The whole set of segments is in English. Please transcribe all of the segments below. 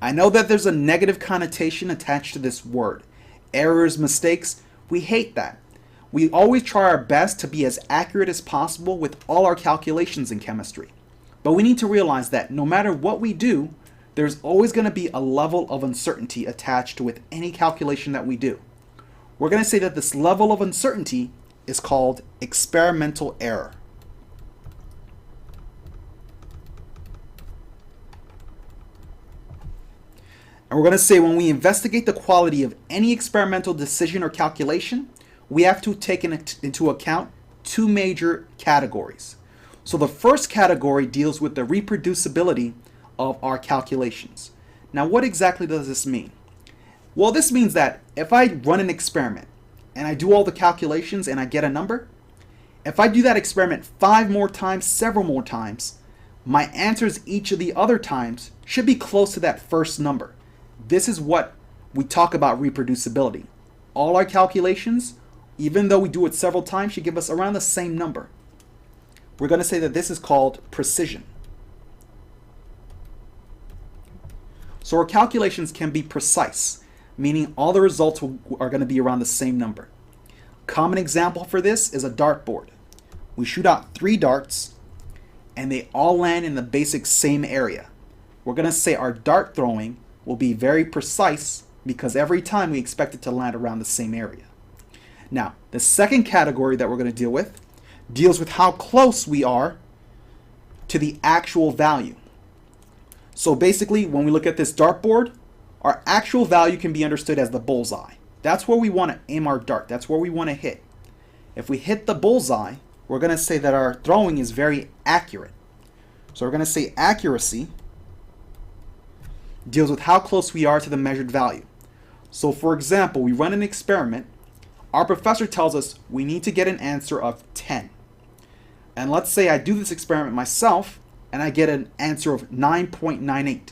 I know that there's a negative connotation attached to this word. Errors, mistakes, we hate that. We always try our best to be as accurate as possible with all our calculations in chemistry. But we need to realize that no matter what we do, there's always going to be a level of uncertainty attached with any calculation that we do. We're going to say that this level of uncertainty is called experimental error. And we're going to say when we investigate the quality of any experimental decision or calculation, we have to take into account two major categories. So the first category deals with the reproducibility of our calculations. Now, what exactly does this mean? Well, this means that if I run an experiment and I do all the calculations and I get a number, if I do that experiment 5 more times, several more times, my answers each of the other times should be close to that first number. This is what we talk about reproducibility. All our calculations, even though we do it several times, should give us around the same number. We're going to say that this is called precision. So our calculations can be precise, meaning all the results are going to be around the same number. Common example for this is a dartboard. We shoot out 3 darts and they all land in the basic same area. We're going to say our dart throwing will be very precise because every time we expect it to land around the same area. Now, the second category that we're going to deal with deals with how close we are to the actual value. So basically, when we look at this dartboard, our actual value can be understood as the bullseye. That's where we want to aim our dart. That's where we want to hit. If we hit the bullseye, we're going to say that our throwing is very accurate. So we're going to say accuracy deals with how close we are to the measured value. So for example, we run an experiment. Our professor tells us we need to get an answer of 10. And let's say I do this experiment myself and I get an answer of 9.98.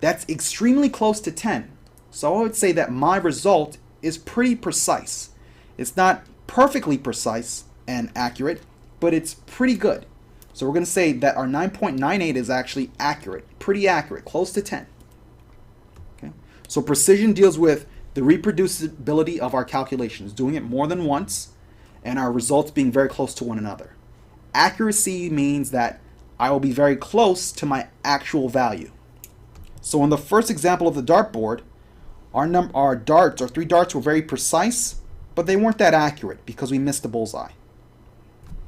That's extremely close to 10. So I would say that my result is pretty precise. It's not perfectly precise and accurate, but it's pretty good. So we're going to say that our 9.98 is actually accurate, pretty accurate, close to 10. Okay? So precision deals with the reproducibility of our calculations, doing it more than once, and our results being very close to one another. Accuracy means that I will be very close to my actual value. So in the first example of the dartboard, our 3 darts were very precise, but they weren't that accurate because we missed the bullseye.